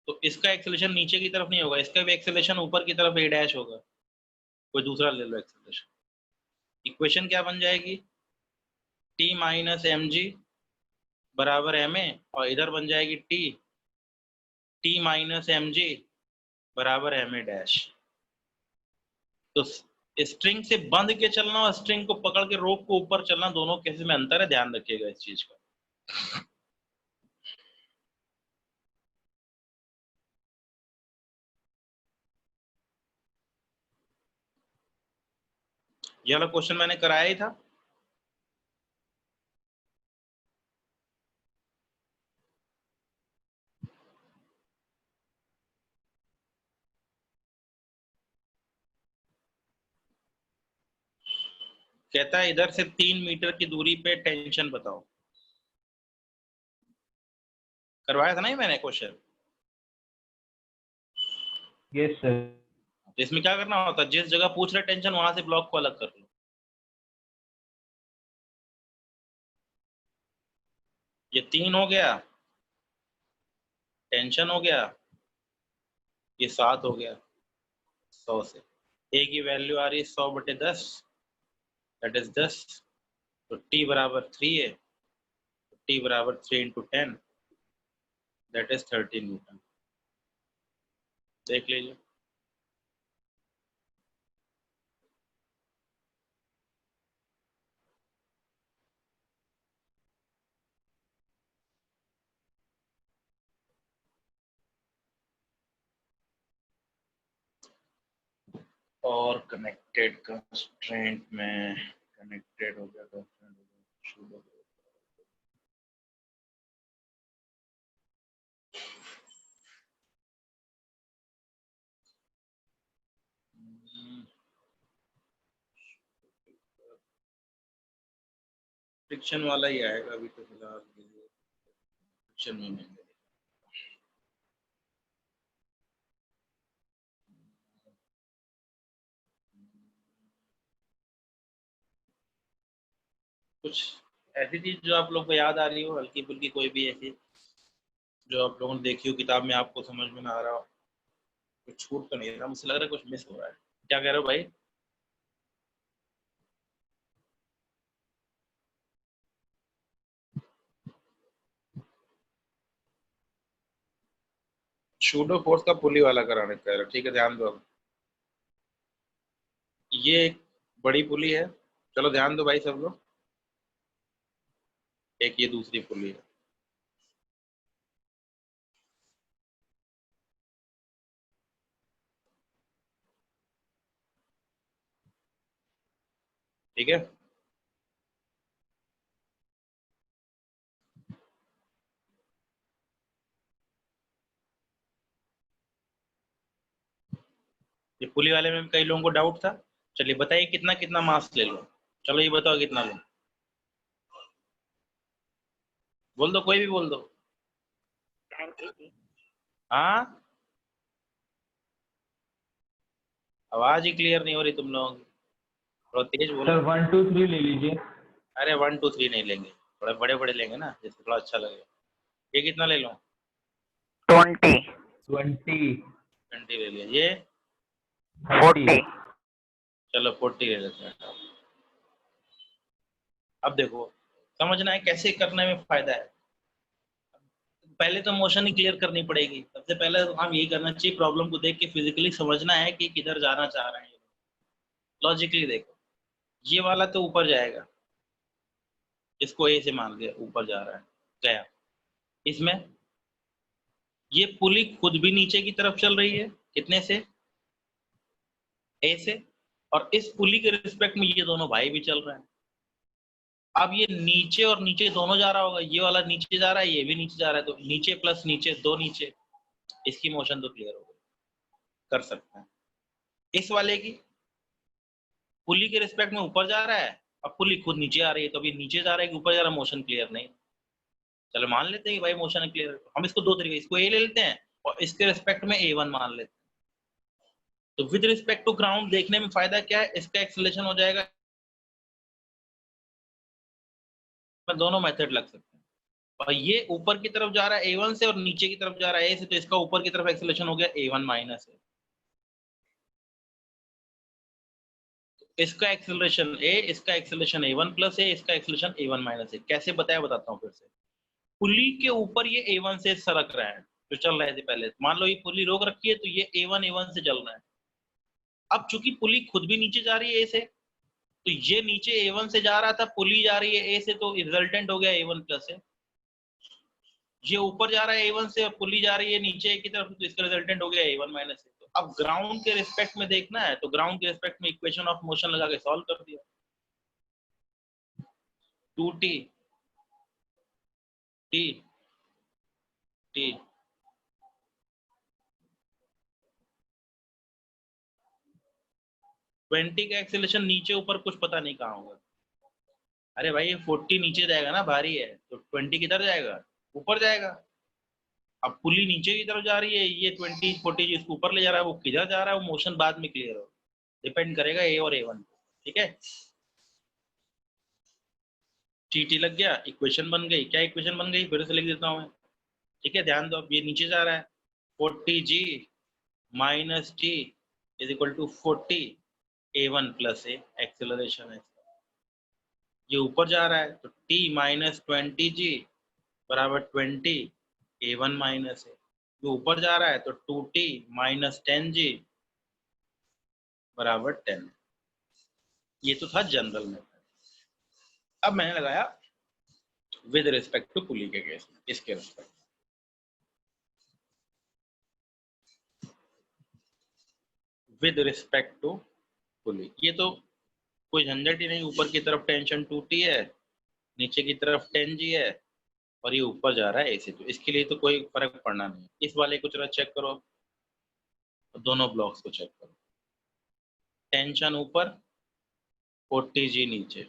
तो इसका एक्सेलरेशन नीचे की तरफ नहीं होगा, इसका भी एक्सेलरेशन ऊपर की तरफ A डैश होगा। कोई दूसरा ले लो एक्सेलरेशन, इक्वेशन क्या बन जाएगी, T माइनस mg बराबर ma, और इधर बन जाएगी T माइनस mg बराबर ma डैश। तो स्ट्रिंग से बंध के चलना और स्ट्रिंग को पकड़ के रोप को ऊपर चलना, दोनों केसेस में अंतर है, ध्यान रखिएगा इस चीज का। ये वाला क्वेश्चन मैंने कराया ही था। कहता है इधर से 3 मीटर की दूरी पे टेंशन बताओ, करवाया था ना ये मैंने क्वेश्चन। Yes sir. तो इसमें क्या करना होता है, जिस जगह पूछ रहे टेंशन वहां से ब्लॉक को अलग कर लो। ये 3 हो गया, टेंशन हो गया, ये 7 हो गया 100 से। ए की वैल्यू आ रही है 100/10, दैट इज 10, तो टी बराबर 3 है, टी बराबर 3 × 10, दैट इज 13 न्यूटन। देख लीजिए। और कनेक्टेड कंस्ट्रेंट में कनेक्टेड हो गया, कंस्ट्रेंट हो गया, शुड हो गया। फ्रिक्शन वाला ही आएगा अभी तो फिलहाल के लिए, फ्रिक्शन में नहीं। कुछ ऐसी चीज जो आप लोग को याद आ रही हो, हल्की फुल्की कोई भी ऐसी जो आप लोगों ने देखी हो किताब में, आपको समझ में ना आ रहा हो, कुछ छूट तो नहीं रहा, मुझे लग रहा है कुछ मिस हो रहा है। क्या कह रहे हो भाई? शूडो फोर्स का पुली वाला कराने कह रहे हो, ठीक है, ध्यान दो। ये एक बड़ी पुली है, चलो ध्यान दो भाई सब लोग। एक ये दूसरी पुली है, ठीक है। ये पुली वाले में कई लोगों को डाउट था। चलिए बताइए कितना कितना मास ले लो, चलो ये बताओ कितना लो, बोल दो, कोई भी बोल दो। 10 kg। हाँ, आवाज ही क्लियर नहीं हो रही तुम लोगों की, थोड़ा तेज बोलो। सर 1 2 3 ले लीजिए। अरे 1 2 3 नहीं लेंगे, थोड़े बड़े बड़े लेंगे ना, जिससे थोड़ा अच्छा लगेगा। ये कितना ले लो? 20। 20 20 ले लिया। ये 40। चलो 40 ले लेते हैं। अब देखो, समझना है कैसे करने में फायदा है। पहले तो मोशन ही क्लियर करनी पड़ेगी, सबसे पहले तो हम यही करना चाहिए, प्रॉब्लम को देख के फिजिकली समझना है कि किधर जाना चाह रहे हैं। लॉजिकली देखो, ये वाला तो ऊपर जाएगा, इसको ए से मान लिया, ऊपर जा रहा है, गया। इसमें ये पुली खुद भी नीचे की तरफ चल रही है, कितने से? ए से। और इस पुली के रिस्पेक्ट में ये दोनों भाई भी चल रहे हैं। अब ये नीचे और नीचे दोनों जा रहा होगा, ये वाला नीचे जा रहा है, ये भी नीचे जा रहा है, तो नीचे प्लस नीचे, दो नीचे, इसकी मोशन तो क्लियर हो गई, कर सकते हैं। इस वाले की पुली के रिस्पेक्ट में ऊपर जा रहा है, अब पुली खुद नीचे आ रही है, तो अभी नीचे जा रहा है कि ऊपर जा रहा है, मोशन क्लियर नहीं। चलो मान लेते हैं कि भाई मोशन क्लियर। हम इसको दो तरीके, इसको ए ले लेते हैं और इसके रिस्पेक्ट में A1 मान लेते हैं। तो विद रिस्पेक्ट टू ग्राउंड देखने में फायदा क्या है, इसका एक्सेलरेशन हो जाएगा, दोनों मेथड लग सकते हैं। और ये ऊपर की तरफ जा रहा है A1 से और नीचे की तरफ जा रहा है A से, तो इसका ऊपर की तरफ एक्सेलरेशन हो गया A1 माइनस है। इसका एक्सेलरेशन A, इसका एक्सेलरेशन A1 प्लस है, इसका एक्सेलरेशन A1 माइनस है। कैसे बताया, बताता हूँ फिर से। पुली के ऊपर ये A1 से सरक रहा है, जो चल रहे थे पहले, मान लो ये पुली रोक रखी है, तो ये A1 से चल रहा है। अब चूंकि पुली खुद भी नीचे जा रही है A से, तो ये नीचे A1 से जा रहा था, पुली जा रही है A से, तो रिजल्टेंट हो गया A1 प्लस है। ये ऊपर जा रहा है A1 से और पुली जा रही है नीचे की तरफ, तो इसका रिजल्टेंट हो गया A1 माइनस है। तो अब ग्राउंड के रिस्पेक्ट में देखना है, तो ग्राउंड के रिस्पेक्ट में इक्वेशन ऑफ मोशन लगा के सॉल्व कर दिया। 2t t t 20 का एक्सेलरेशन नीचे ऊपर कुछ पता नहीं कहाँ होगा। अरे भाई ये 40 नीचे जाएगा ना, भारी है, तो 20 किधर जाएगा? ऊपर जाएगा। अब पुली नीचे की तरफ जा रही है, ये 20 40 जिसको ऊपर ले जा रहा है, वो किधर जा रहा है, वो मोशन बाद में क्लियर हो, डिपेंड करेगा A और A1। ठीक है, टी लग गया, इक्वेशन बन गई। क्या इक्वेशन बन गई, फिर से लिख देता हूँ मैं। ठीक है, ध्यान दो, अब ये नीचे जा रहा है, 40g minus T is equal to 40 A1 plus A, acceleration है। ये ऊपर जा रहा है, तो t माइनस 20g बराबर 20 A1 माइनस है। ये ऊपर जा रहा है, तो 2t माइनस 10g बराबर 10। ये तो था जनरल में। अब मैंने लगाया विद रिस्पेक्ट टू पुली के केस में, इसके respect, with respect to pulley. ये तो कोई झंझट ही नहीं, ऊपर की तरफ टेंशन 2T है, नीचे की तरफ 10G है और ये ऊपर जा रहा है AC, तो इसके लिए तो कोई फर्क पड़ना नहीं। इस वाले को जरा चेक करो, दोनों ब्लॉक्स को चेक करो। टेंशन ऊपर, 40G नीचे।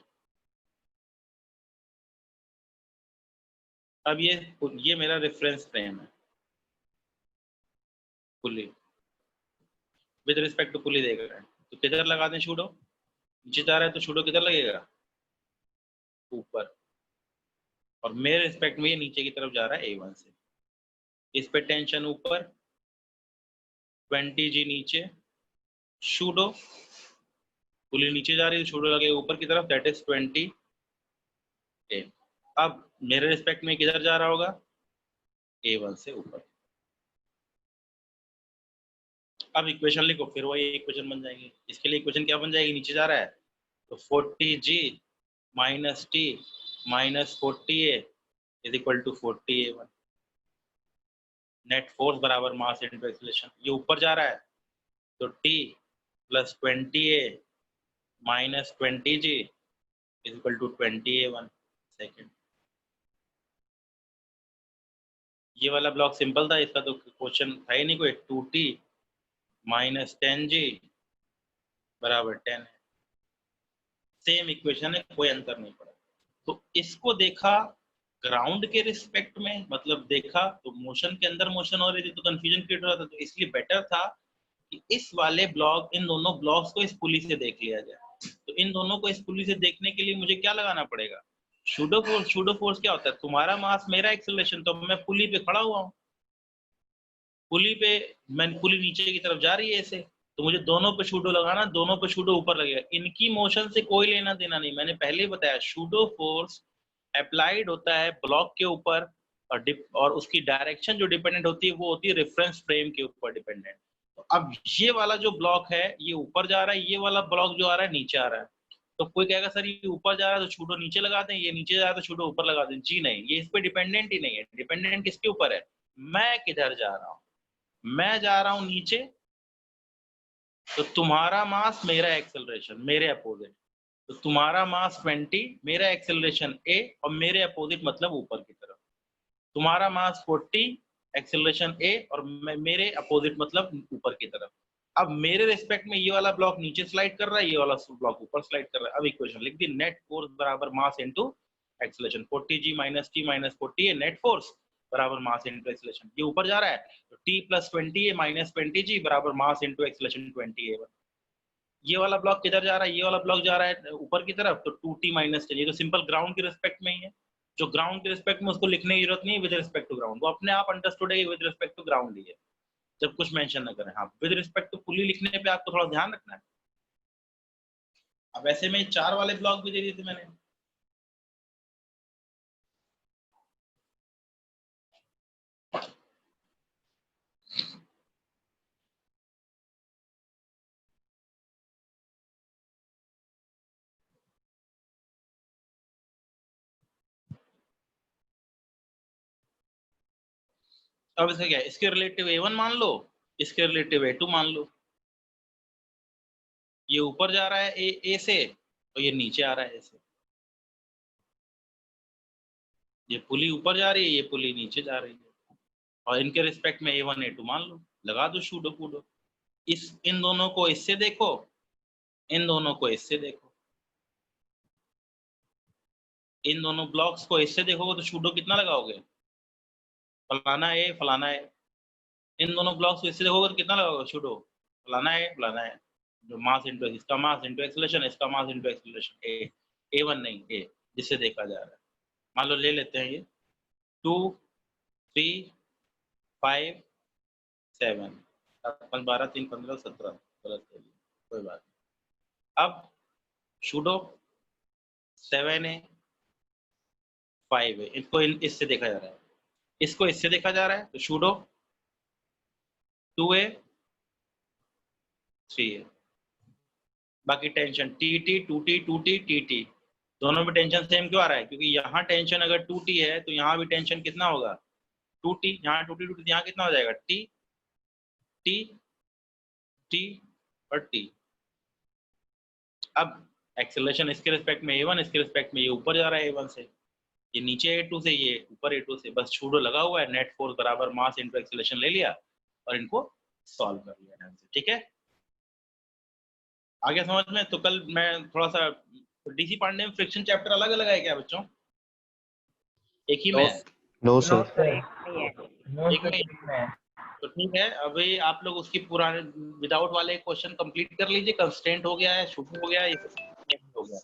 अब ये मेरा रेफरेंस फ्रेम है, पुली विद रिस्पेक्ट टू पुली देख रहे हैं, तो किधर लगा दें शूडो? नीचे जा रहा है तो शूडो किधर लगेगा? ऊपर। और मेरे रिस्पेक्ट में ये नीचे की तरफ जा रहा है A1 से। इस पे टेंशन ऊपर, 20G नीचे, शूडो पुली नीचे जा रही है, शूडो लगेगा ऊपर की तरफ, दैट इज 20A। अब मेरे रिस्पेक्ट में किधर जा रहा होगा? A1 से ऊपर। अब इक्वेशन लिखो, फिर वही इक्वेशन बन जाएगी। इसके लिए इक्वेशन क्या बन जाएगी? नीचे जा रहा है तो 40G minus T minus 40A is equal to 40A1। Net force बराबर मास इनटू एक्सीलरेशन। ये ऊपर जा रहा है तो T plus 20A minus 20G is equal to 20A1 second. ये वाला ब्लॉक सिंपल था, इसका तो क्वेश्चन था ही नहीं कोई। 2T माइनस 10G बराबर 10 है। सेम इक्वेशन है, कोई अंतर नहीं पड़ा। तो इसको देखा ग्राउंड के रिस्पेक्ट में, मतलब देखा तो मोशन के अंदर मोशन हो रही थी तो कंफ्यूजन क्रिएट हो रहा था, तो इसलिए बेटर था कि इस वाले ब्लॉक, इन दोनों ब्लॉक्स को इस पुली से देख लिया जाए। तो इन दोनों को इस पुली से देखने के लिए मुझे क्या लगाना पड़ेगा? Pseudo force. शूडो फोर्स क्या होता है? तुम्हारा मास मेरा एक्सेलरेशन, तो मैं पुली पे खड़ा हुआ हूँ, पुली पे पुली नीचे की तरफ जा रही है ऐसे, तो मुझे दोनों पे शूडो लगाना, दोनों पे शूडो ऊपर लगेगा। इनकी मोशन से कोई लेना देना नहीं। मैंने पहले ही बताया, शूडो फोर्स अप्लाइड होता है ब्लॉक के ऊपर और उसकी डायरेक्शन जो डिपेंडेंट होती है वो होती है रेफरेंस फ्रेम के ऊपर डिपेंडेंट। तो अब ये वाला जो ब्लॉक है ये ऊपर जा रहा है, ये वाला ब्लॉक जो आ रहा है नीचे आ रहा है। तो कोई कहेगा सर ये ऊपर जा रहा है तो शूडो नीचे लगा दें, ये नीचे जा रहा है तो शूडो ऊपर लगा दें। जी नहीं, ये इस पे डिपेंडेंट ही नहीं है। डिपेंडेंट किसके ऊपर है? मैं किधर जा रहा हूँ? मैं जा रहा हूँ नीचे, तो तुम्हारा मास मेरा एक्सेलरेशन मेरे अपोजिट, तो तुम्हारा मास 20, मेरा एक्सेलरेशन A और मेरे अपोजिट मतलब ऊपर की तरफ। तुम्हारा मास 40, एक्सेलरेशन A और मेरे अपोजिट मतलब ऊपर की तरफ। अब मेरे रिस्पेक्ट में ये वाला ब्लॉक नीचे स्लाइड कर रहा है, ये वाला ब्लॉक ऊपर स्लाइड कर रहा है। अब इक्वेशन लिख दी, नेट फोर्स बराबर mass into acceleration. 40G minus T minus 40A net force बराबर मास इनटू एक्सेलरेशन। ये ऊपर जा रहा है तो T plus 20A minus 20G बराबर मास इनटू एक्सेलरेशन 20A1। ये वाला ब्लॉक किधर जा रहा है? ये वाला ब्लॉक जा रहा है ऊपर की तरफ, तो 2T माइनस 10। ये तो सिंपल ग्राउंड के रिस्पेक्ट में ही है। जो ग्राउंड के रिस्पेक्ट में, उसको लिखने की जरूरत नहीं है विद रिस्पेक्ट टू ग्राउंड, वो अपने आप अंडरस्टूड है विद रिस्पेक्ट टू ग्राउंड ही है, जब कुछ मेंशन ना करें। हाँ, विद रिस्पेक्ट टू पुली लिखने पे आपको थोड़ा ध्यान रखना है। अब ऐसे में 4 वाले ब्लॉक भी दे दिए थे मैंने। अब इसका क्या है? इसके रिलेटिव A1 मान लो, इसके रिलेटिव A2 मान लो। ये ऊपर जा रहा है A से, तो ये नीचे आ रहा है A से। ये पुली ऊपर जा रही है, ये पुली नीचे जा रही है, और इनके रिस्पेक्ट में A1 A2 मान लो, लगा दो शूडो कूडो। इन दोनों को इससे देखो, इन दोनों को इससे देखो, इन दोनों ब्लॉक्स को इससे देखोगे तो शूडो कितना लगाओगे? फलाना है फलाना है। इन दोनों ब्लॉक्स को इससे देखोगे तो कितना लगाओगे शूडो? फलाना है फलाना है। जो मास इंटू, इसका मास इंटू एक्सेलरेशन, इसका मास इंटू एक्सेलरेशन। A1 नहीं, A जिससे देखा जा रहा है। मान लो ले लेते हैं ये 2 3 5 7, 12 3 15 17, गलत है कोई बात नहीं। अब शूडो 7 है 5 है, इसको इससे देखा जा रहा है, इसको इससे देखा जा रहा है, तो शूडो 2A 3A। बाकी tension TT 2T 2T TT, दोनों में टेंशन सेम क्यों आ रहा है? क्योंकि यहाँ टेंशन अगर 2T है तो यहाँ भी टेंशन कितना होगा? 2T। यहाँ 2T 2T, यहाँ कितना हो जाएगा? T T T और T। अब एक्सेलरेशन इसके रिस्पेक्ट में a1, इसके रिस्पेक्ट में ये ऊपर जा रहा है a1 से, ये नीचे a2 से, ये ऊपर a2 से, बस छूडो लगा हुआ है, नेट फोर्स बराबर मास इनटू एक्सेलरेशन ले लिया और इनको सॉल्व कर लिया ढंग से। ठीक है, आगे समझ में? तो कल मैं थोड़ा सा डीसी पांडे में फ्रिक्शन चैप्टर अलग अलग है क्या बच्चों? एक ही में है? No no sir. सर, नहीं है। नो एक सर, में? एक में है। तो ठीक है, अभी आप लोग उसकी पुराने विदाउट वाले क्वेश्चन कंप्लीट कर लीजिए। कंस्ट्रेंट हो गया है, शुरू हो गया है, ये हो गया,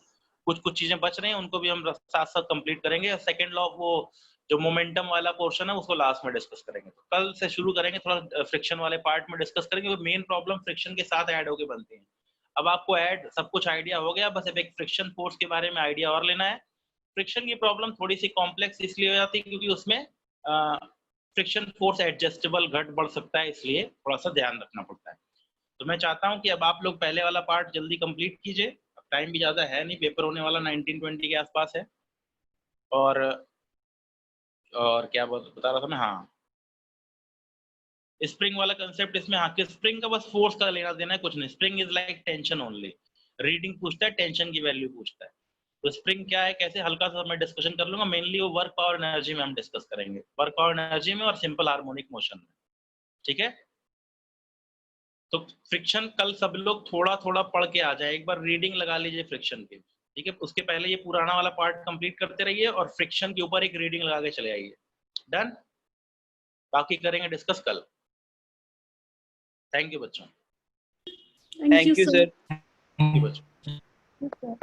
कुछ चीजें बच रही हैं, उनको भी हम साथ साथ कंप्लीट करेंगे। और सेकंड लॉ, वो जो मोमेंटम वाला पोर्शन है उसको लास्ट में डिस्कस करेंगे। तो कल से शुरू करेंगे, थोड़ा फ्रिक्शन वाले पार्ट में डिस्कस करेंगे। मेन प्रॉब्लम फ्रिक्शन के साथ ऐड होके बनती है। अब आपको ऐड सब कुछ आइडिया हो गया, बस अब एक फ्रिक्शन फोर्स के बारे में आइडिया और लेना है। फ्रिक्शन की प्रॉब्लम थोड़ी सी कॉम्प्लेक्स इसलिए हो जाती है क्योंकि उसमें फ्रिक्शन फोर्स एडजस्टेबल घट बढ़ सकता है, इसलिए थोड़ा सा ध्यान रखना पड़ता है। तो मैं चाहता हूं कि अब आप लोग पहले वाला पार्ट जल्दी कंप्लीट कीजिए, अब टाइम भी ज्यादा है नहीं, पेपर होने वाला 1920 के आसपास है। और क्या बता रहा था मैं, हाँ, स्प्रिंग वाला कंसेप्ट इसमें, हाँ, कि स्प्रिंग का बस फोर्स का लेना देना है, कुछ नहीं। Spring is like tension only. Reading पूछता है, टेंशन की वैल्यू पूछता है। तो स्प्रिंग क्या है, कैसे, हल्का सा मैं डिस्कशन कर लूंगा। मेनली वो वर्क पावर एनर्जी में हम डिस्कस करेंगे, वर्क पावर एनर्जी में और सिंपल हार्मोनिक मोशन में। ठीक है, तो फ्रिक्शन कल सब लोग थोड़ा थोड़ा पढ़ के आ जाए, एक बार रीडिंग लगा लीजिए फ्रिक्शन की। ठीक है, उसके पहले ये पुराना वाला पार्ट कंप्लीट करते रहिए और फ्रिक्शन के ऊपर एक रीडिंग लगा के चले आइए। डन, बाकी करेंगे डिस्कस कल। थैंक यू बच्चों। Thank you, sir. Thank you बच्चों। ठीक है।